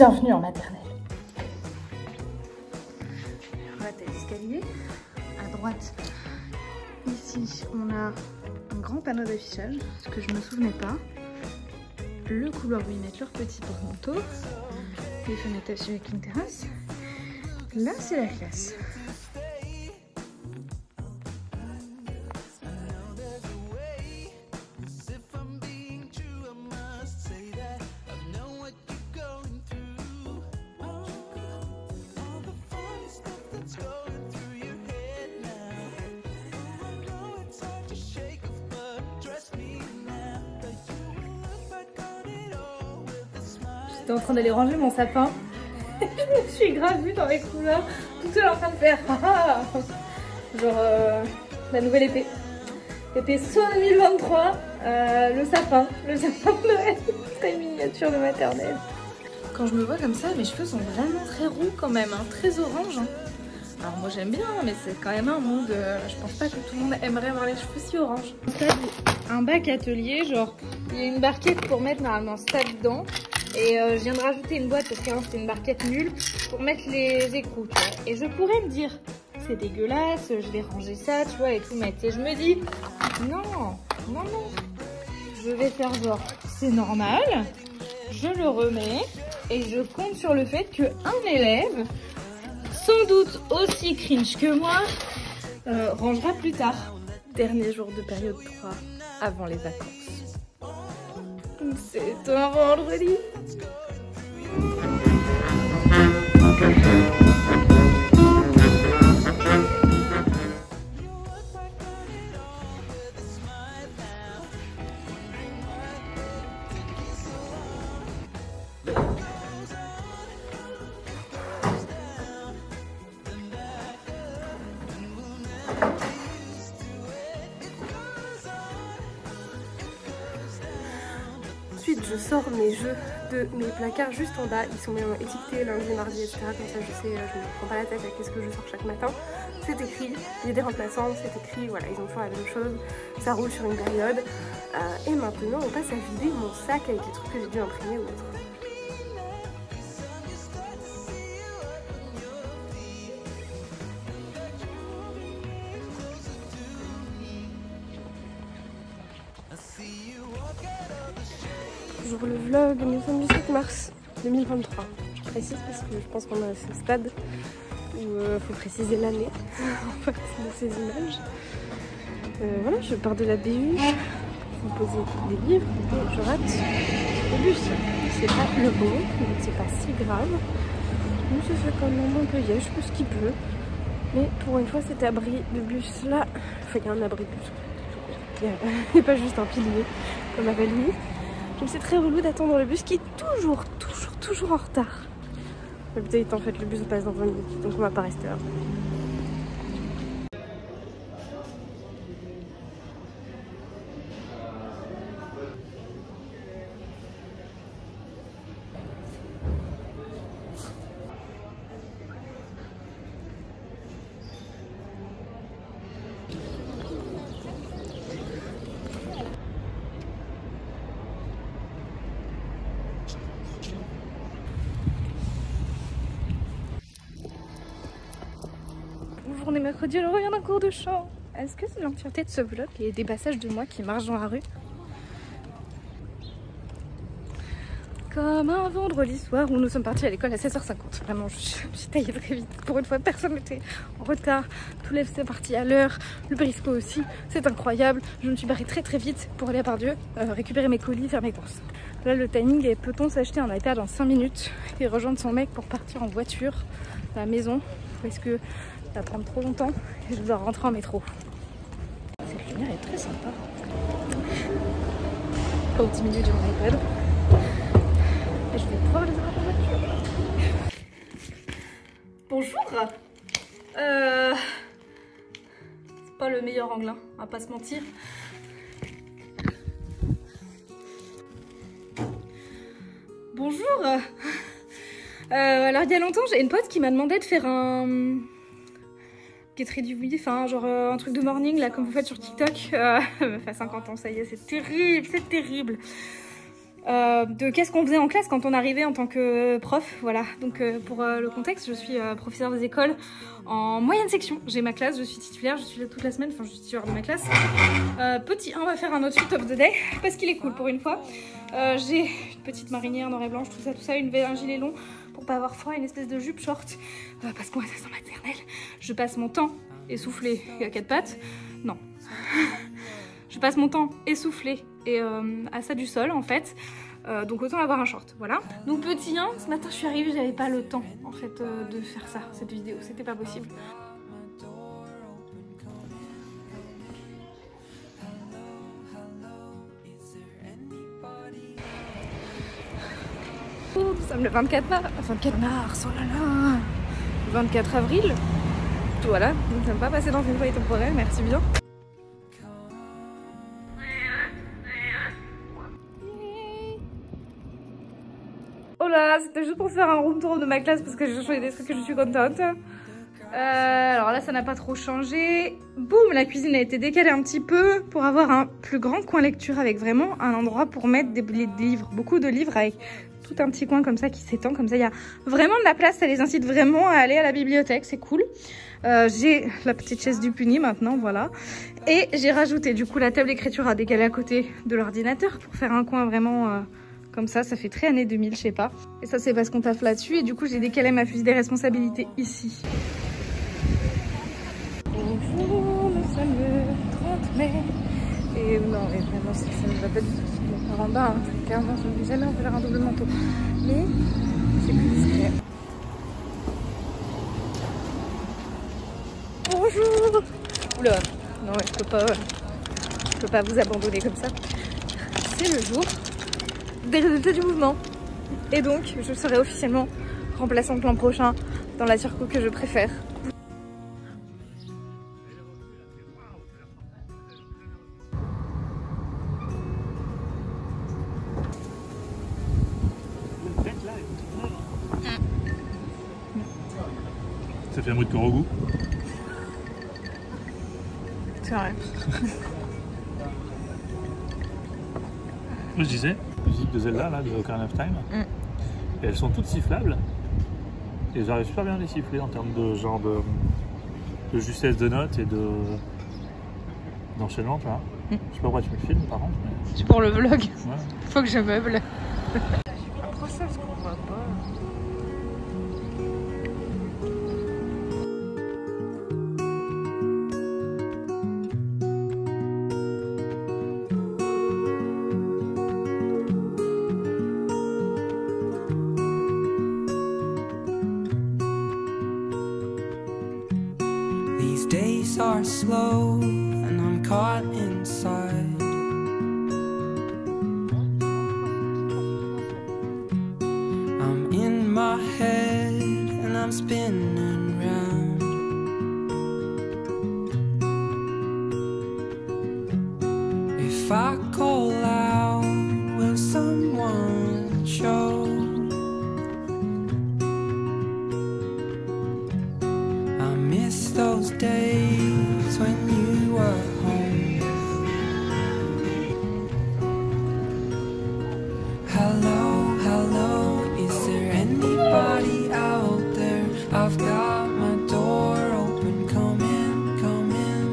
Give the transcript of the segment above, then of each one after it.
Bienvenue en maternelle. Voilà, t'as l'escalier. À droite, ici, on a un grand panneau d'affichage, ce que je me souvenais pas. Le couloir où ils mettent leurs petits porte-manteaux. Les fenêtres affichées avec une terrasse. Là, c'est la classe. J'étais en train d'aller ranger mon sapin. Je suis grave vue dans les couloirs, toute seule en train de faire genre la nouvelle épée. Épée soit 2023, le sapin de Noël, très miniature de maternelle. Quand je me vois comme ça, mes cheveux sont vraiment très roux quand même, hein, très orange. Hein. Alors moi j'aime bien, mais c'est quand même un monde, je pense pas que tout le monde aimerait avoir les cheveux si orange. Un bac atelier, genre il y a une barquette pour mettre normalement ça dedans. Et je viens de rajouter une boîte parce qu'avant c'était une barquette nulle pour mettre les écrous, tu vois. Et je pourrais me dire, c'est dégueulasse, je vais ranger ça, tu vois, et tout mettre. Et je me dis, non, non, non. Je vais faire genre, c'est normal, je le remets et je compte sur le fait qu'un élève, sans doute aussi cringe que moi, rangera plus tard. Dernier jour de période 3 avant les vacances. C'est un vendredi. Ensuite, je sors mes jeux de mes placards juste en bas. Ils sont bien étiquetés lundi, mardi, etc. Comme ça, je sais, je me prends pas la tête avec ce que je sors chaque matin. C'est écrit, il y a des remplaçants, c'est écrit, voilà, ils ont toujours la même chose. Ça roule sur une période. Et maintenant, on passe à vider mon sac avec les trucs que j'ai dû imprimer ou autre. Bonjour le vlog, nous sommes du 7 mars 2023. Je précise parce que je pense qu'on est à ce stade où il faut préciser l'année en fait, de ces images. Voilà, je pars de la BU pour vous poser des livres et je rate le bus. C'est pas le bon, mais c'est pas si grave. Nous se fait quand même un peu yèche, je pense qu'il pleut. Mais pour une fois, cet abri de bus là, enfin il y a un abri de bus. Il n'y a pas juste un pilier comme à Valigny. Donc c'est très relou d'attendre le bus qui est toujours en retard. Peut-être en fait le bus passe dans 20 minutes, donc on va pas rester là. On est mercredi, alors il y a un cours de chant. Est-ce que c'est l'entièreté de ce vlog et des passages de moi qui marchent dans la rue? Comme un vendredi soir où nous sommes partis à l'école à 16h50. Vraiment, je suis taillée très vite. Pour une fois, personne n'était en retard. Tout l'EF c'est parti à l'heure. Le Briscoe aussi. C'est incroyable. Je me suis barrée très vite pour aller à Pardieu, récupérer mes colis, faire mes courses. Là, le timing est peut-on s'acheter un iPad en 5 minutes et rejoindre son mec pour partir en voiture à la maison? Parce que ça va prendre trop longtemps et je dois rentrer en métro. Cette lumière est très sympa. Au 10 minutes de mon iPad. Et je vais pouvoir les avoir en voiture. Bonjour. C'est pas le meilleur angle, hein, on va pas se mentir. Bonjour. Alors il y a longtemps, j'ai une pote qui m'a demandé de faire un Get Ready With, enfin genre un truc de morning là comme vous faites sur TikTok. Elle me fait 50 ans, ça y est, c'est terrible, c'est terrible. de qu'est-ce qu'on faisait en classe quand on arrivait en tant que prof. Voilà, donc pour le contexte, je suis professeure des écoles en moyenne section. J'ai ma classe, je suis titulaire, je suis là toute la semaine, enfin je suis titulaire de ma classe. Petit 1 va faire un outfit of the day parce qu'il est cool pour une fois. J'ai une petite marinière noire et blanche, tout ça, un gilet long pour pas avoir froid, une espèce de jupe short parce qu'on est en maternelle. Je passe mon temps essoufflée et à quatre pattes. Non. Je passe mon temps essoufflée et à ça du sol en fait. Donc autant avoir un short, voilà. Donc petit 1, ce matin je suis arrivée, j'avais pas le temps en fait de faire ça, cette vidéo, c'était pas possible. Nous sommes le 24 mars, oh là là, le 24 avril. Voilà, nous ne sommes pas passés dans une foyer temporaire, merci bien. Oh là, c'était juste pour faire un room tour de ma classe parce que j'ai changé des trucs et je suis contente. Alors là, ça n'a pas trop changé. Boum, la cuisine a été décalée un petit peu pour avoir un plus grand coin lecture avec vraiment un endroit pour mettre des livres, beaucoup de livres avec tout un petit coin comme ça qui s'étend. Comme ça, il y a vraiment de la place. Ça les incite vraiment à aller à la bibliothèque, c'est cool. J'ai la petite chaise du puni maintenant, voilà. Et j'ai rajouté du coup la table d'écriture à décaler à côté de l'ordinateur pour faire un coin vraiment... comme ça fait très années 2000, je sais pas. Et ça, c'est parce qu'on taffe là-dessus. Et du coup, j'ai décalé ma fusée des responsabilités ici. Bonjour, nous sommes le 30 mai. Et non, mais vraiment, ça ne va pas du tout. Mon parent bas, hein, 15 ans, je ne vais jamais en faire un double manteau. Mais c'est plus discret. Bonjour. Oula, non, je peux pas vous abandonner comme ça. C'est le jour des résultats du mouvement. Et donc, je serai officiellement remplaçante l'an prochain dans la circo que je préfère. Ça fait un bruit de corps au goût. C'est vrai. Moi je disais, musique de Zelda, là, de Ocarina of Time, et elles sont toutes sifflables, et j'arrive super bien à les siffler en termes de genre de justesse de notes et d'enchaînement, tu vois. Je sais pas pourquoi tu me filmes par contre. Mais... C'est pour le vlog. Ouais. Faut que je meuble. Après ça, parce qu'on voit pas. These days are slow and I'm caught inside. I'm in my head and I'm spinning round. If I call out, will someone show? I miss those days when you were home. Hello, hello, is there anybody out there? I've got my door open, come in, come in.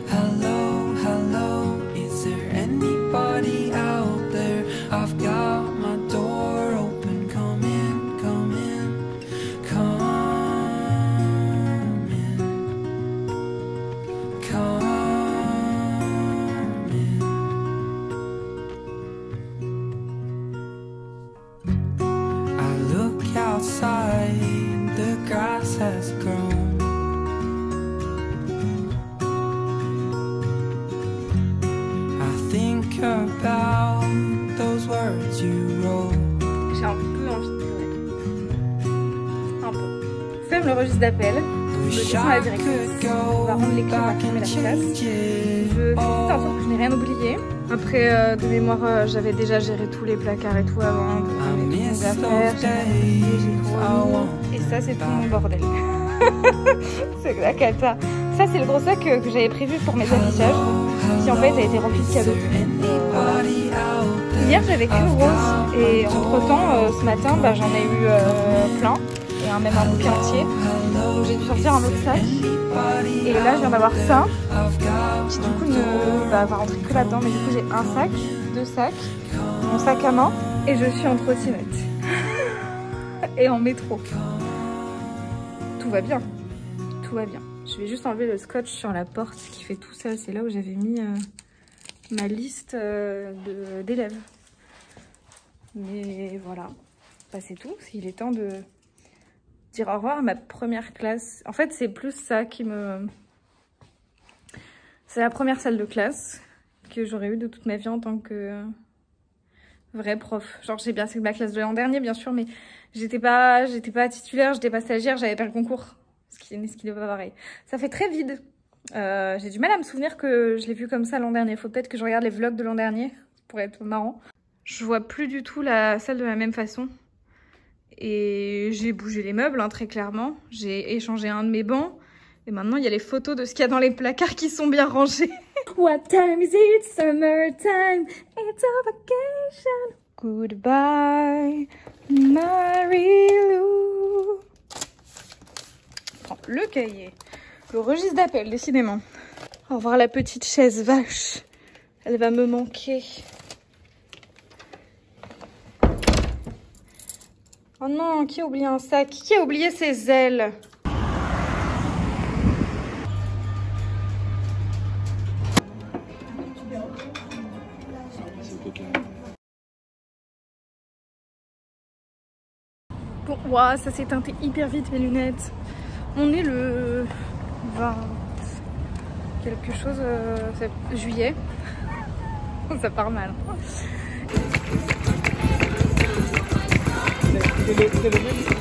Hello, hello, is there anybody out there? I've got my door open, come in, come in, come. Outside, the grass has grown. I think about those words you wrote. J'ai un peu envie de pleurer. Un peu. Ferme le registre d'appel. Je descends à la directrice. On va rendre les clés, on va fermer la classe. Je fais en sorte que je n'ai rien oublié. Après, de mémoire, j'avais déjà géré tous les placards et tout avant. Toutes mes affaires, j'ai tout. Et ça, c'est tout mon bordel. C'est la cata. Ça, c'est le gros sac que j'avais prévu pour mes affichages, qui en fait a été rempli de cadeaux. Il Hier j'avais qu'une rose et entre temps ce matin j'en ai eu plein et même un bouquet entier. Donc j'ai dû sortir un autre sac et là je viens d'avoir ça qui du coup ne va rentrer que là-dedans, mais du coup j'ai un sac, 2 sacs, mon sac à main et je suis en trottinette et en métro. Tout va bien, tout va bien. Je vais juste enlever le scotch sur la porte qui fait tout ça, c'est là où j'avais mis ma liste d'élèves. Mais voilà, bah, c'est tout. Il est temps de dire au revoir à ma première classe. En fait, c'est plus ça qui me... C'est la première salle de classe que j'aurais eue de toute ma vie en tant que vraie prof. Genre, j'ai bien fait ma classe de l'an dernier, bien sûr, mais j'étais pas titulaire, j'étais pas stagiaire, j'avais pas le concours. Ce qui n'est pas pareil. Ça fait très vide. J'ai du mal à me souvenir que je l'ai vu comme ça l'an dernier. Faut peut-être que je regarde les vlogs de l'an dernier pour être marrant. Je vois plus du tout la salle de la même façon. Et j'ai bougé les meubles, hein, très clairement. J'ai échangé un de mes bancs. Et maintenant, il y a les photos de ce qu'il y a dans les placards qui sont bien rangés. What time is it? Summertime. It's a vacation. Goodbye, Marie-Lou. Prends le cahier. Le registre d'appel, décidément. Au revoir la petite chaise vache. Elle va me manquer. Oh non, qui a oublié un sac? Qui a oublié ses ailes? Bon, wow, ça s'est teinté hyper vite mes lunettes. On est le 20 quelque chose juillet. Ça part mal. C'est le même.